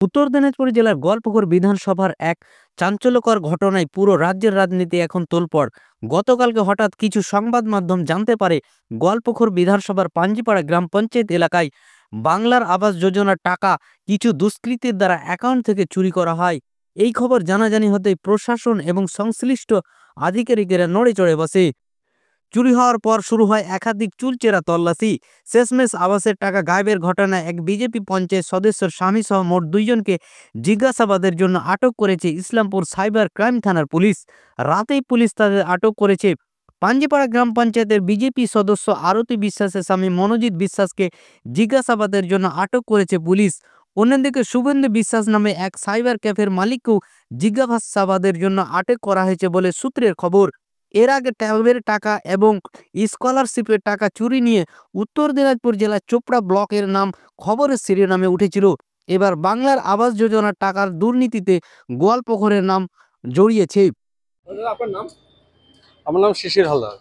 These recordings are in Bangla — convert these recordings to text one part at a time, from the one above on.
উত্তর দিনাজপুর জেলার গোয়ালপুকুর বিধানসভার এক চাঞ্চল্যকর ঘটনায় পুরো রাজ্যের রাজনীতি এখন তোলপাড়। গতকালকে হঠাৎ কিছু সংবাদ মাধ্যম জানতে পারে গোয়ালপুকুর বিধানসভার পাঞ্জিপাড়া গ্রাম পঞ্চায়েত এলাকায় বাংলার আবাস যোজনার টাকা কিছু দুষ্কৃতীর দ্বারা অ্যাকাউন্ট থেকে চুরি করা হয়। এই খবর জানাজানি হতেই প্রশাসন এবং সংশ্লিষ্ট আধিকারিকেরা নড়ে চড়ে বসে। চুরি হওয়ার পর শুরু হয় একাধিক চুলচেরা তল্লাশি। শেষমেশ আবাসের টাকা গায়েবের ঘটনায় এক বিজেপি পঞ্চায়েত সদস্যের স্বামী সহ মোট 2 জনকে জিজ্ঞাসাবাদের জন্য আটক করেছে ইসলামপুর সাইবার ক্রাইম থানার পুলিশ। রাতেই পুলিশ তাদের আটক করেছে। পাঞ্জিপাড়া গ্রাম পঞ্চায়েতের বিজেপি সদস্য আরতি বিশ্বাসের স্বামী মনোজিৎ বিশ্বাসকে জিজ্ঞাসাবাদের জন্য আটক করেছে পুলিশ। অন্যদিকে শুভেন্দু বিশ্বাস নামে এক সাইবার ক্যাফের মালিককেও জিজ্ঞাসাবাদের জন্য আটক করা হয়েছে বলে সূত্রের খবর। এর আগে ট্যাবের টাকা এবং স্কলারশিপের টাকা চুরি নিয়ে উত্তর দিনাজপুর জেলার চোপড়া ব্লকের নাম খবরের শিরোনামে উঠেছিল। এবার বাংলার আবাস যোজনার টাকার দুর্নীতিতে গোয়ালপুকুরের নাম জড়িয়েছে। আপনার নাম? আমার নাম শিশির হালদার।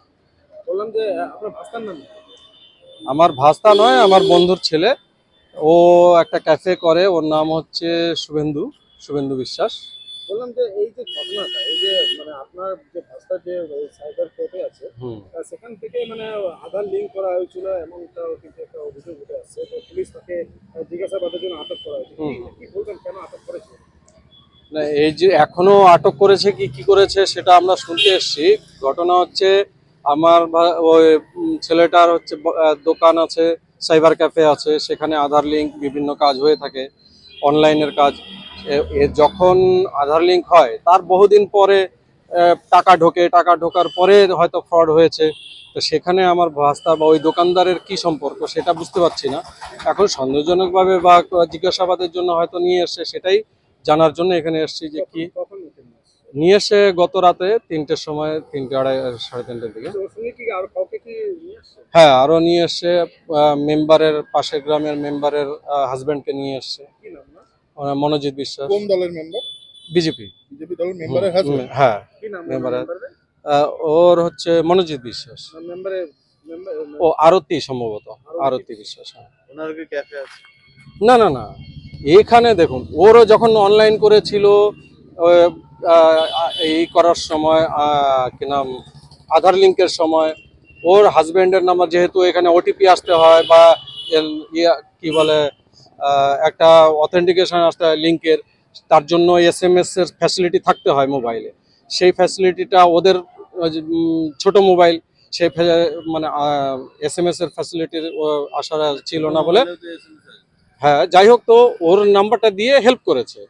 বললাম যে আপনার ভাস্তার নাম? আমার ভাস্তা নয়, আমার বন্ধুর ছেলে। ও একটা ক্যাফে করে, ওর নাম হচ্ছে শুভেন্দু বিশ্বাস। বললাম যে এই যে ঘটনাটা, এই যে মানে আপনার যে ভাস্তার যে সাইবার কোর্টে আছে, সেখান থেকে মানে আধার লিঙ্ক করা হয়েছিল এমনটা কিন্তু একটা অভিযোগ উঠে আসছে। তো পুলিশ তাকে জিজ্ঞাসাবাদের জন্য আটক করা হয়েছে। কি বলবেন, কেন আটক করেছে? না, এই যে এখনো আটক করেছে কি করেছে সেটা আমরা শুনতে এসেছি। ঘটনা হচ্ছে আমার ওই ছেলেটার হচ্ছে দোকান আছে, সাইবার ক্যাফে আছে, সেখানে আধার লিঙ্ক বিভিন্ন কাজ হয়ে থাকে, অনলাইনের কাজ। যখন আধার লিঙ্ক হয় তার বহুদিন পরে টাকা ঢোকার পরে হয়তো ফ্রড হয়েছে। তো সেখানে আমার ভাস্তা বা ওই দোকানদারের কি সম্পর্ক সেটা বুঝতে পারছি না। এখন সন্দেহজনকভাবে বা জিজ্ঞাসাবাদের জন্য হয়তো নিয়ে এসছে, সেটাই জানার জন্য এখানে এসেছি যে কি নিয়ে এসে গত রাতে 3টের সময়, 3:30 সাড়ে 3টের দিকে। হ্যাঁ, আরো নিয়ে এসছে। মেম্বারের পাশের গ্রামের মেম্বারের হাজবেন্ডকে নিয়ে এসছে। মনোজিৎ বিশ্বাস। কোন দলের মেম্বার? বিজেপি দলের মেম্বারের হাজবেন্ড? হ্যাঁ, কি নাম মেম্বারের। মেম্বারের? ওর হচ্ছে মনোজিৎ বিশ্বাস। মেম্বারের ও আরতি, সম্ভবত আরতি বিশ্বাস। ওনার কি ক্যাফে আছে? না না না, এখানে দেখুন, ওরও যখন অনলাইন করেছিল এই করার সময় কি নাম আধার লিঙ্কের সময়, ওর হাজবেন্ডের নাম্বার, যেহেতু এখানে ওটিপি আসতে হয় বা কি বলে একটা অথেন্টিকেশন আসতে হয় লিঙ্কের, তার জন্য SMS এর ফ্যাসিলিটি থাকতে হয় মোবাইলে। সেই ফ্যাসিলিটিটা ওদের ছোট মোবাইল, সেই মানে SMS এর ফ্যাসিলিটির আশা ছিল না বলে, হ্যাঁ যাই হোক, তো ওর নাম্বারটা দিয়ে হেল্প করেছে।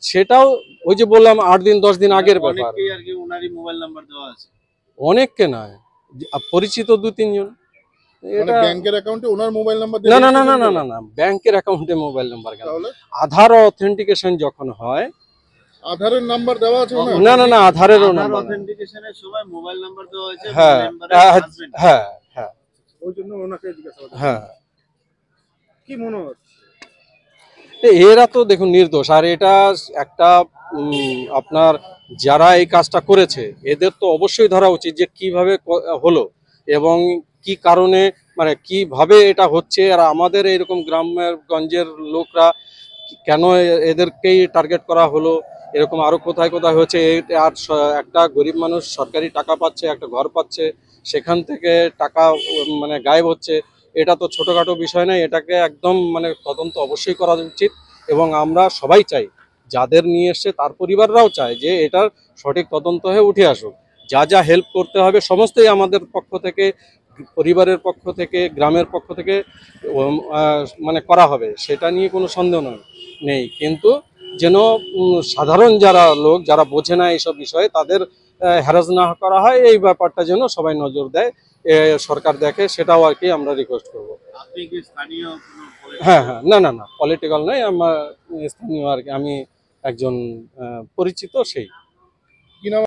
সেটাও ওই যে বললাম 8 দিন 10 দিন আগের ব্যাপার। মোবাইল নাম্বার দেওয়া আছে অনেককে নয়, পরিচিত 2-3 জন। এটা ব্যাংকের অ্যাকাউন্টে ওনার মোবাইল নাম্বার না না না না না না না, ব্যাংকের অ্যাকাউন্টে মোবাইল নাম্বার কেন? আধার অথেন্টিকেশন যখন হয়, আধারের নাম্বার দেওয়া আছে ওনার? না না না, আধারেরও নাম্বার। অথেন্টিকেশনের সময় মোবাইল নাম্বার দেওয়া হয়েছে হ্যাঁ হ্যাঁ হ্যাঁ, ওই জন্য ওনাকে জিজ্ঞাসাবাদ। হ্যাঁ, কি মনে হচ্ছে? এরা তো দেখুন নির্দোষ। আর এটা একটা আপনার যারা এই কাজটা করেছে এদের তো অবশ্যই ধরা উচিত যে কিভাবে হলো এবং কি কারণে, মানে কিভাবে এটা হচ্ছে। আর আমাদের এরকম গ্রামের গঞ্জের লোকরা কেন এদেরকেই টার্গেট করা হলো, এরকম আরো কোথায় কোথায় হচ্ছে। আর একটা গরিব মানুষ সরকারি টাকা পাচ্ছে, একটা ঘর পাচ্ছে, সেখান থেকে টাকা মানে গায়েব হচ্ছে। এটা তো ছোটখাটো বিষয় নয়, এটাকে একদম মানে তদন্ত অবশ্যই করা উচিত। এবং আমরা সবাই চাই, যাদের নিয়ে এসছে তার পরিবাররাও চায় যে এটার সঠিক তদন্ত হয়ে উঠে আসুক। যা যা হেল্প করতে হবে সমস্তই আমাদের পক্ষ থেকে, পরিবারের পক্ষ থেকে, গ্রামের পক্ষ থেকে মানে করা হবে, সেটা নিয়ে কোনো সন্দেহ নেই। কিন্তু যেন সাধারণ যারা লোক, যারা বোঝে না এইসব বিষয়ে, তাদের হ্যারাস না করা হয়, এই ব্যাপারটা যেন সবাই নজর দেয়, সরকার দেখে, সেটাও আর কি আমরা রিকোয়েস্ট করবো। আপনি কি স্থানীয়? হ্যাঁ হ্যাঁ, না না না, পলিটিক্যাল নয়, আমার স্থানীয় আর কি, আমি একজন পরিচিত সেই। কি নাম?